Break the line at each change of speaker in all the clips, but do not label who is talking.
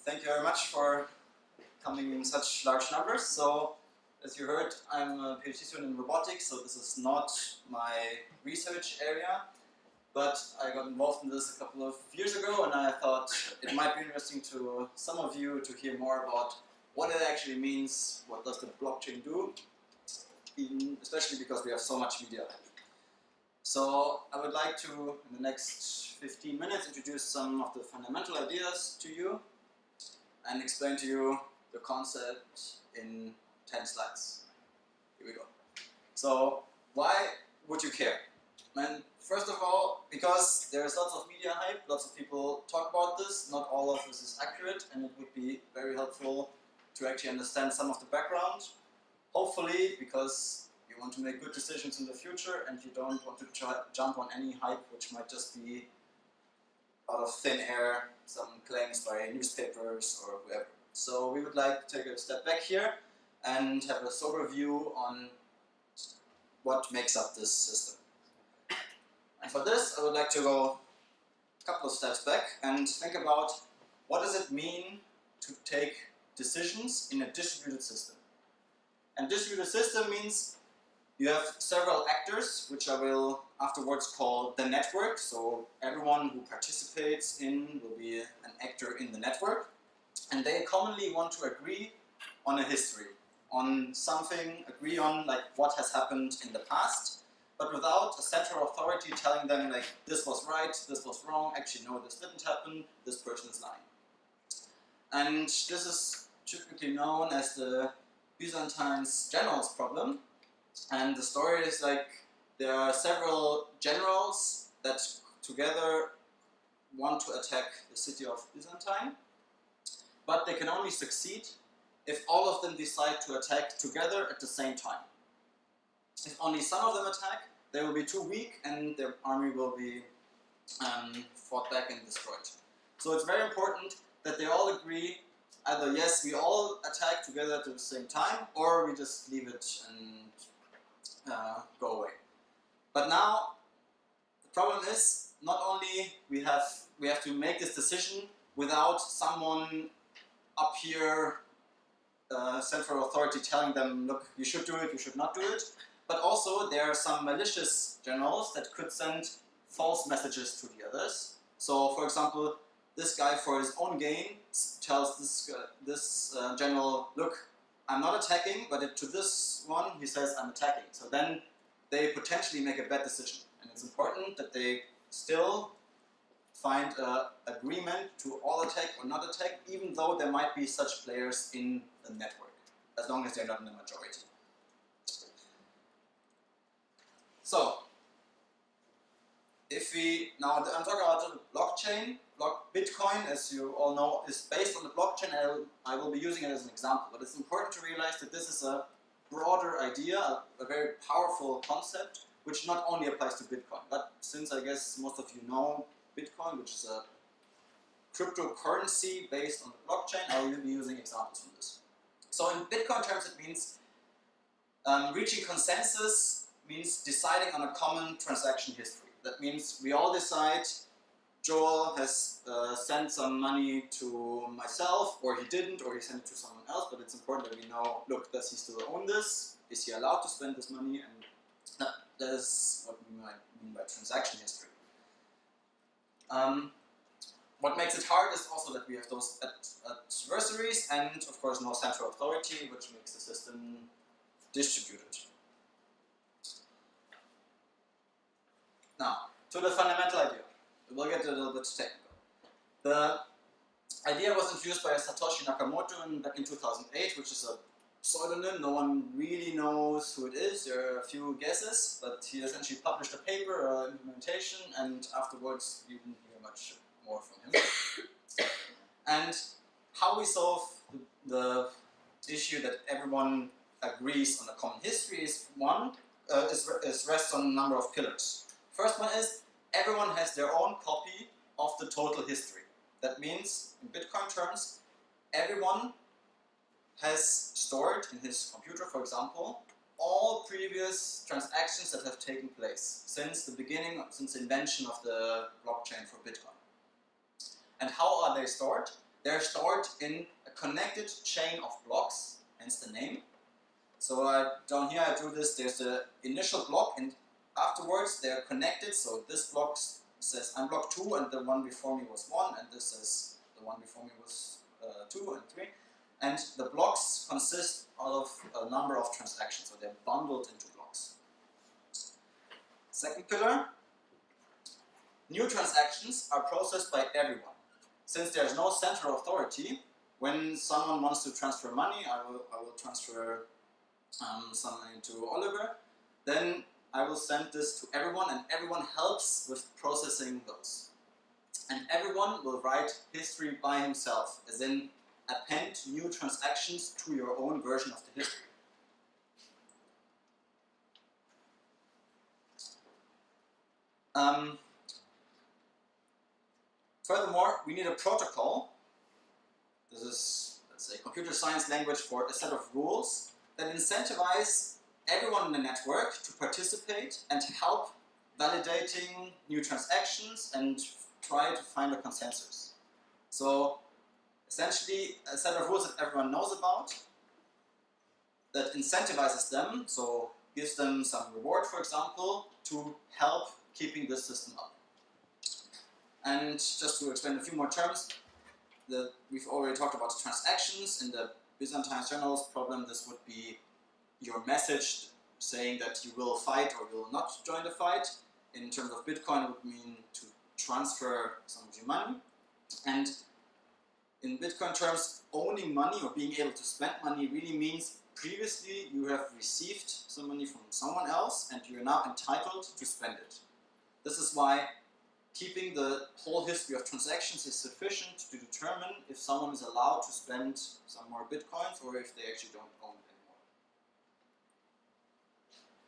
thank you very much for coming in such large numbers. So, as you heard, I'm a PhD student in robotics, so this is not my research area, but I got involved in this a couple of years ago, and I thought it might be interesting to some of you to hear more about what it actually means, what does the blockchain do, especially because we have so much media. So I would like to, in the next 15 minutes, introduce some of the fundamental ideas to you and explain to you the concept in 10 slides. Here we go. So why would you care? And first of all, because there is lots of media hype, lots of people talk about this, not all of this is accurate, and it would be very helpful to actually understand some of the background. Hopefully, because you want to make good decisions in the future and you don't want to jump on any hype which might just be out of thin air, some claims by newspapers or whoever. So we would like to take a step back here and have a sober view on what makes up this system. And for this, I would like to go a couple of steps back and think about what does it mean to take decisions in a distributed system. And distributed system means you have several actors, which I will afterwards call the network. So everyone who participates in will be an actor in the network. And they commonly want to agree on a history, on something, agree on like what has happened in the past, but without a central authority telling them like this was right, this was wrong, actually no, this didn't happen, this person is lying. And this is typically known as the Byzantine's generals problem. And the story is like there are several generals that together want to attack the city of Byzantine, but they can only succeed if all of them decide to attack together at the same time. If only some of them attack, they will be too weak and their army will be fought back and destroyed. So it's very important that they all agree either yes, we all attack together at the same time, or we just leave it and go away. But now the problem is not only we have to make this decision without someone up here, central authority telling them, look, you should do it, you should not do it, but also there are some malicious generals that could send false messages to the others. So for example, this guy for his own gain tells this general, look, I'm not attacking, but to this one he says I'm attacking. So then they potentially make a bad decision. And it's important that they still find an agreement to all attack or not attack, even though there might be such players in the network, as long as they're not in the majority. So, if we, now I'm talking about the blockchain. Bitcoin, as you all know, is based on the blockchain. I will be using it as an example, but it's important to realize that this is a broader idea, a very powerful concept, which not only applies to Bitcoin, but since I guess most of you know Bitcoin, which is a cryptocurrency based on the blockchain, I will be using examples from this. So in Bitcoin terms, it means reaching consensus means deciding on a common transaction history. That means we all decide Joel has sent some money to myself, or he didn't, or he sent it to someone else, but it's important that we know, look, does he still own this? Is he allowed to spend this money? And that is what we might mean by transaction history. What makes it hard is also that we have those adversaries and, of course, no central authority, which makes the system distributed. Now, to the fundamental idea. We'll get a little bit technical. The idea was introduced by Satoshi Nakamoto back in 2008, which is a pseudonym. No one really knows who it is. There are a few guesses, but he essentially published a paper or implementation, and afterwards you didn't hear much more from him. And how we solve the issue that everyone agrees on a common history is rests on a number of pillars. First one is everyone has their own copy of the total history. That means, in Bitcoin terms, everyone has stored in his computer, for example, all previous transactions that have taken place since the beginning, since the invention of the blockchain for Bitcoin. And how are they stored? they're stored in a connected chain of blocks, hence the name. So down here I drew this, there's the initial block, and afterwards they're connected, so this block says I'm block 2 and the one before me was 1, and this says the one before me was 2 and 3. And the blocks consist of a number of transactions, so they're bundled into blocks. Second pillar, new transactions are processed by everyone. Since there's no central authority, when someone wants to transfer money, I will transfer some money to Oliver, then I will send this to everyone, and everyone helps with processing those. And everyone will write history by himself, as in append new transactions to your own version of the history. Furthermore, we need a protocol. This is, let's say, computer science language for a set of rules that incentivize everyone in the network to participate and help validating new transactions and try to find a consensus. So essentially a set of rules that everyone knows about that incentivizes them, so gives them some reward, for example, to help keeping this system up. And just to explain a few more terms, we've already talked about transactions. In the Byzantine journals problem, this would be your message saying that you will fight or you will not join the fight. In terms of Bitcoin, it would mean to transfer some of your money. And in Bitcoin terms, owning money or being able to spend money really means previously you have received some money from someone else and you're now entitled to spend it. This is why keeping the whole history of transactions is sufficient to determine if someone is allowed to spend some more Bitcoins or if they actually don't own it anymore.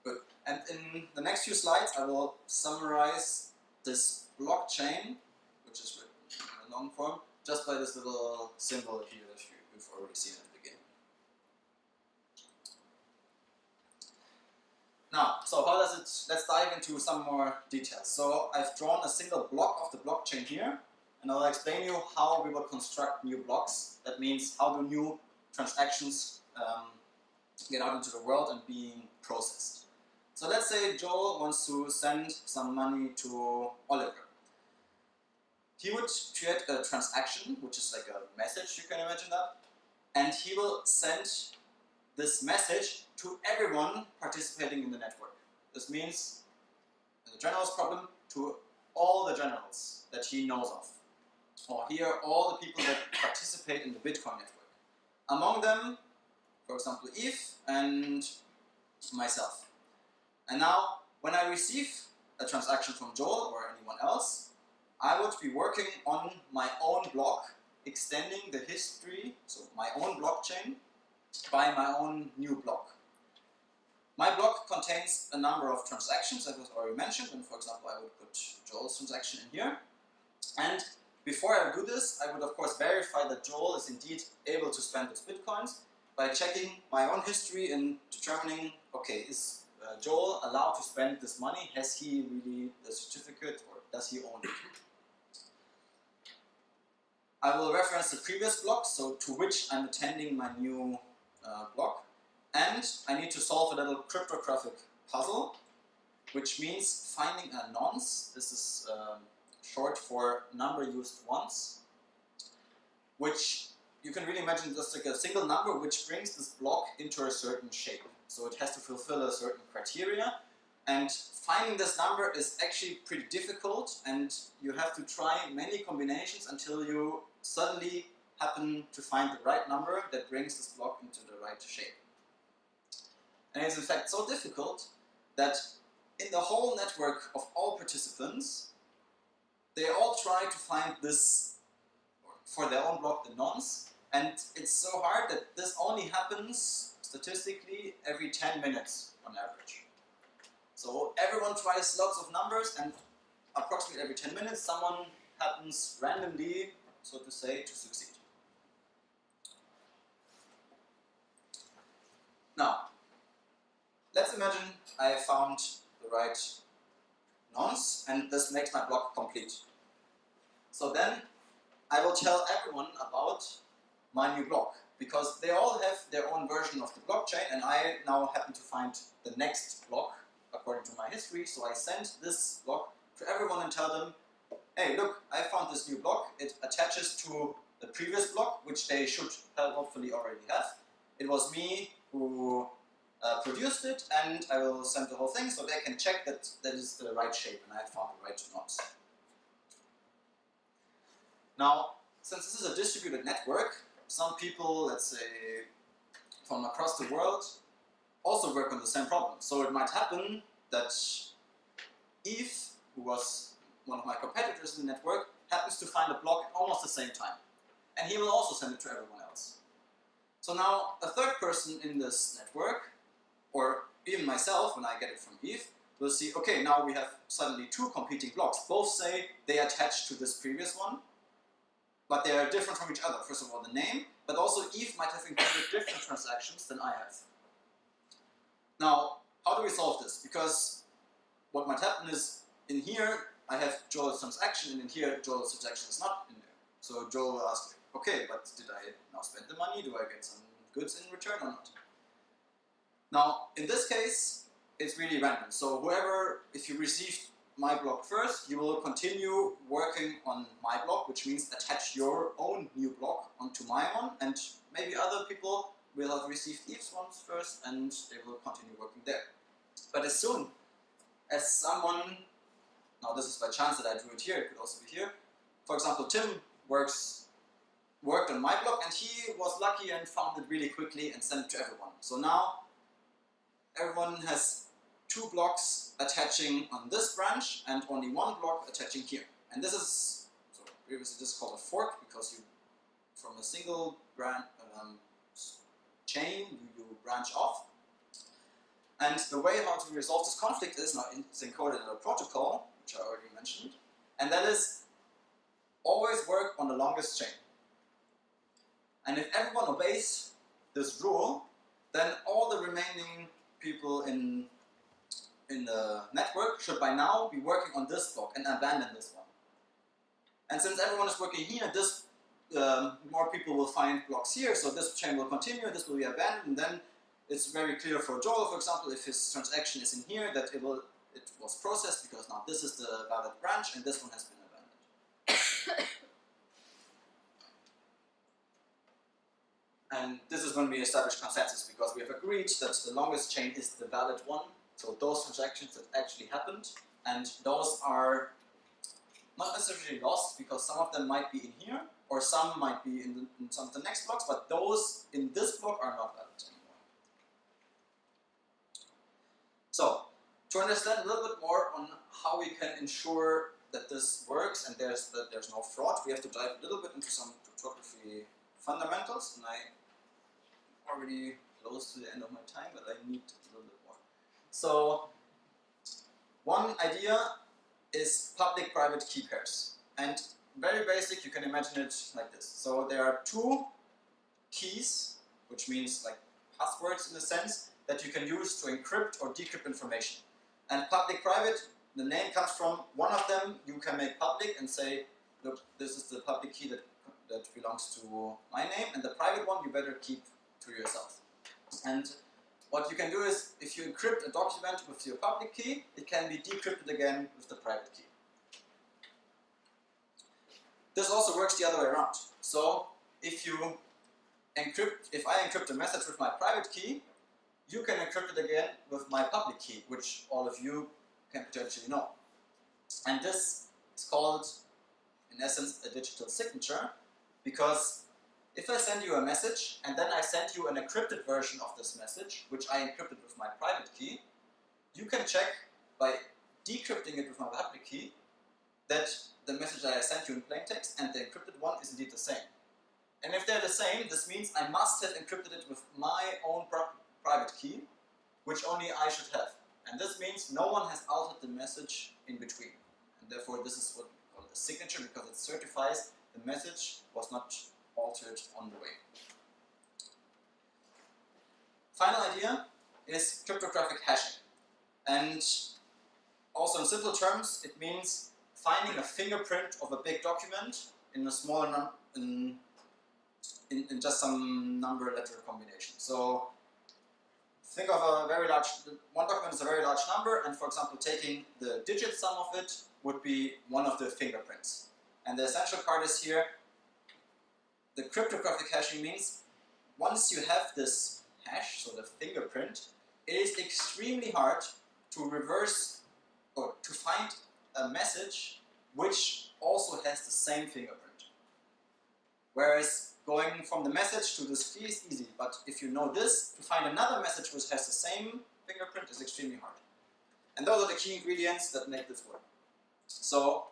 Good. And in the next few slides I will summarize this blockchain, which is written in a long form, just by this little symbol here that you've already seen at the beginning. Now, so how does it, let's dive into some more details. So I've drawn a single block of the blockchain here, and I'll explain you how we will construct new blocks. That means how do new transactions get out into the world and being processed. So let's say Joel wants to send some money to Oliver. He would create a transaction, which is like a message, you can imagine that, and he will send this message to everyone participating in the network. This means, in the general's problem, to all the generals that he knows of. Or here, all the people that participate in the Bitcoin network. Among them, for example, ETH and myself. And now, when I receive a transaction from Joel or anyone else, I would be working on my own block, extending the history, so my own blockchain, by my own new block. My block contains a number of transactions, as was already mentioned, and for example I would put Joel's transaction in here. And before I do this, I would of course verify that Joel is indeed able to spend his Bitcoins by checking my own history and determining, okay, is Joel allowed to spend this money? Has he really the certificate, or does he own it? I will reference the previous block, so to which I'm attending my new block. And I need to solve a little cryptographic puzzle, which means finding a nonce. This is short for number used once, which you can really imagine just like a single number which brings this block into a certain shape. So it has to fulfill a certain criteria, and finding this number is actually pretty difficult, and you have to try many combinations until you suddenly happen to find the right number that brings this block into the right shape. And it's in fact so difficult that in the whole network of all participants, they all try to find this, for their own block, the nonce, and it's so hard that this only happens statistically every 10 minutes on average. So everyone tries lots of numbers, and approximately every 10 minutes someone happens randomly, so to say, to succeed. Now, let's imagine I found the right nonce, and this makes my block complete. So then I will tell everyone about my new block, because they all have their own version of the blockchain, and I now happen to find the next block according to my history, so I send this block to everyone and tell them, hey, look, I found this new block. It attaches to the previous block, which they should hopefully already have. It was me who produced it, and I will send the whole thing so they can check that that is the right shape and I found the right knots. Now, since this is a distributed network, some people, let's say, from across the world, also work on the same problem. So it might happen that ETH, who was one of my competitors in the network, happens to find a block at almost the same time. And he will also send it to everyone else. So now a third person in this network, or even myself when I get it from ETH, will see, okay, now we have suddenly two competing blocks. Both say they attach to this previous one, but they are different from each other. First of all, the name, but also ETH might have included different transactions than I have. Now, how do we solve this? Because what might happen is, in here, I have Joel's transaction, and in here, Joel's transaction is not in there. So Joel will ask, okay, but did I now spend the money? Do I get some goods in return or not? Now, in this case, it's really random. So whoever, if you received my block first, you will continue working on my block, which means attach your own new block onto my one, and maybe other people will have received ETH's ones first, and they will continue working there. But as soon as someone, now this is by chance that I drew it here, it could also be here. For example, Tim worked on my block, and he was lucky and found it really quickly and sent it to everyone. So now everyone has two blocks attaching on this branch and only one block attaching here. And this is, so previously this is called a fork, because you, from a single chain, you branch off. And the way how to resolve this conflict is, now it's encoded in a protocol, which I already mentioned, and that is always work on the longest chain. And if everyone obeys this rule, then all the remaining people in the network should by now be working on this block and abandon this one. And since everyone is working here, more people will find blocks here, so this chain will continue, this will be abandoned, and then it's very clear for Joel, for example, if his transaction is in here, that it was processed, because now this is the valid branch and this one has been abandoned. And this is when we establish consensus, because we have agreed that the longest chain is the valid one, so those transactions that actually happened, and those are not necessarily lost, because some of them might be in here, or some might be in some of the next blocks, but those in this block are not valid anymore. So, to understand a little bit more on how we can ensure that this works and there's no fraud, we have to dive a little bit into some cryptography fundamentals, and I already close to the end of my time, but I need a little bit more. So, one idea is public-private key pairs. And very basic, you can imagine it like this. So there are two keys, which means like passwords in a sense, that you can use to encrypt or decrypt information. And public-private, the name comes from one of them you can make public and say, look, this is the public key that belongs to my name, and the private one you better keep to yourself. And what you can do is, if you encrypt a document with your public key, it can be decrypted again with the private key. This also works the other way around. So if I encrypt a message with my private key, you can encrypt it again with my public key, which all of you can potentially know. And this is called, in essence, a digital signature, because if I send you a message and then I send you an encrypted version of this message, which I encrypted with my private key, you can check by decrypting it with my public key that the message that I sent you in plain text and the encrypted one is indeed the same. And if they're the same, this means I must have encrypted it with my own private key, which only I should have. And this means no one has altered the message in between. And therefore this is what we call a signature, because it certifies the message was not altered on the way. Final idea is cryptographic hashing. And also in simple terms, it means finding a fingerprint of a big document in a smaller in just some number letter combination. So think of a very large, one document is a very large number, and for example taking the digit sum of it would be one of the fingerprints. And the essential part is here, the cryptographic hashing means once you have this hash, so the fingerprint, it is extremely hard to reverse or to find a message which also has the same fingerprint. Whereas going from the message to this key is easy, but if you know this, to find another message which has the same fingerprint is extremely hard. And those are the key ingredients that make this work. So,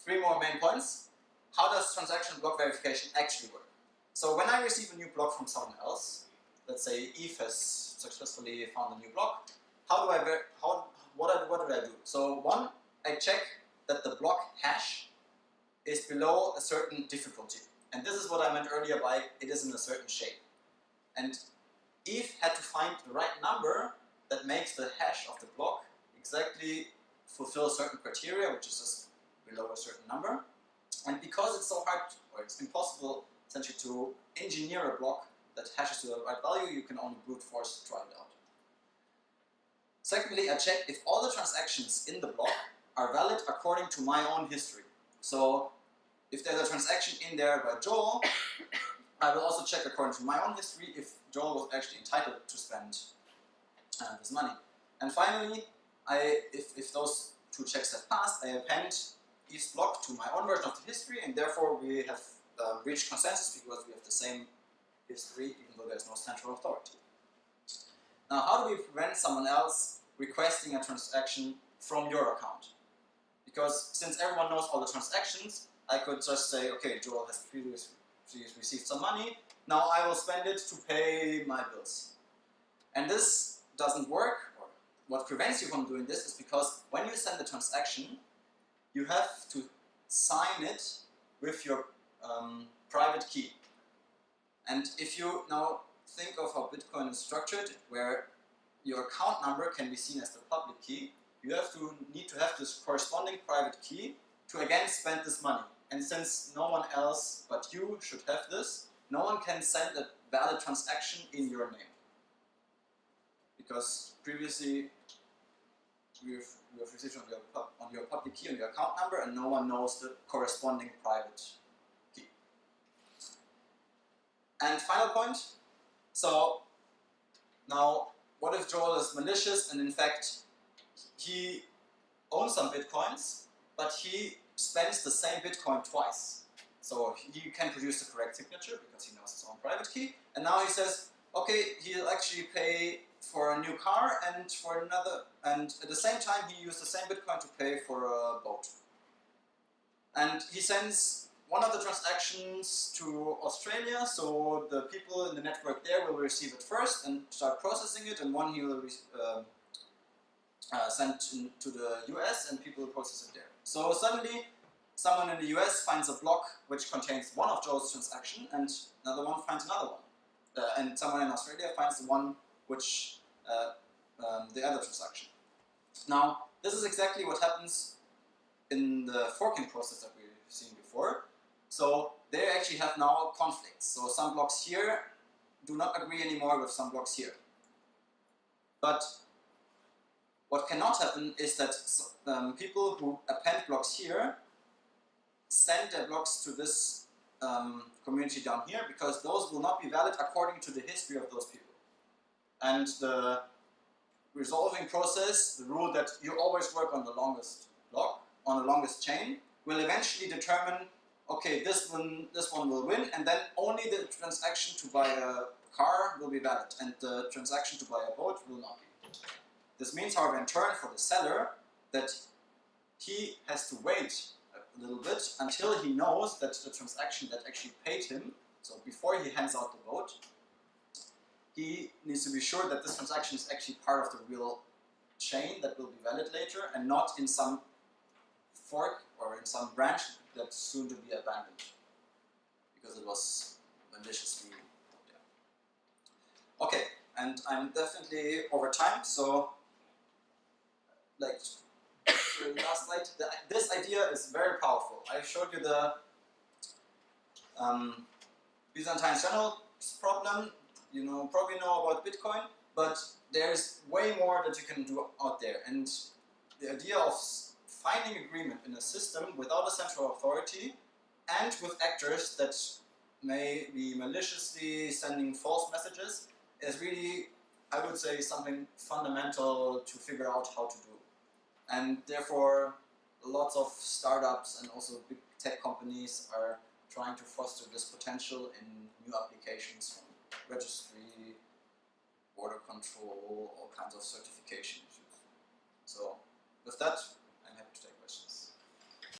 3 more main points. How does transaction block verification actually work? So when I receive a new block from someone else, let's say ETH has successfully found a new block, what do I do? So 1, I check that the block hash is below a certain difficulty. And this is what I meant earlier by it is in a certain shape. And ETH had to find the right number that makes the hash of the block exactly fulfill certain criteria, which is just below a certain number. And because it's so hard, or it's impossible essentially to engineer a block that hashes to the right value, you can only brute force try it out. Secondly, I check if all the transactions in the block are valid according to my own history. So if there's a transaction in there by Joel, I will also check according to my own history if Joel was actually entitled to spend this money. And finally, if those 2 checks have passed, I append each block to my own version of the history, and therefore we have reached consensus because we have the same history, even though there's no central authority. Now, how do we prevent someone else requesting a transaction from your account? Because since everyone knows all the transactions, I could just say, okay, Joel has previously received some money, now I will spend it to pay my bills. And this doesn't work, or what prevents you from doing this is because when you send a transaction, you have to sign it with your private key. And if you now think of how Bitcoin is structured, where your account number can be seen as the public key, you need to have this corresponding private key to again spend this money. And since no one else but you should have this, no one can send a valid transaction in your name. Because previously you have received on your public key, on your account number, and no one knows the corresponding private key. And final point, so now what if Joel is malicious and in fact he owns some bitcoins, but he spends the same bitcoin twice. So he can produce the correct signature because he knows his own private key, and now he says, okay, he'll actually pay for a new car and for another, and at the same time he used the same bitcoin to pay for a boat. And he sends one of the transactions to Australia, so the people in the network there will receive it first and start processing it, and one he will send to the US and people will process it there. So suddenly someone in the US finds a block which contains one of Joel's transactions and another one finds another one. And someone in Australia finds the one which the other transaction. Now, this is exactly what happens in the forking process that we've seen before. So they actually have now conflicts. So some blocks here do not agree anymore with some blocks here. But what cannot happen is that people who append blocks here send their blocks to this community down here, because those will not be valid according to the history of those people. And the resolving process, the rule that you always work on the longest block, on the longest chain, will eventually determine, okay, this one will win, and then only the transaction to buy a car will be valid, and the transaction to buy a boat will not be. This means, however, in turn for the seller, that he has to wait a little bit until he knows that the transaction that actually paid him, so before he hands out the boat, he needs to be sure that this transaction is actually part of the real chain that will be valid later, and not in some fork or in some branch that's soon to be abandoned because it was maliciously put there. Okay, and I'm definitely over time, so like you in the last slide, this idea is very powerful. I showed you the Byzantine channel problem. You probably know about Bitcoin, but there's way more that you can do out there. And the idea of finding agreement in a system without a central authority and with actors that may be maliciously sending false messages is really, I would say, something fundamental to figure out how to do. And therefore, lots of startups and also big tech companies are trying to foster this potential in new applications, from registry, border control, all kinds of certification issues. So with that,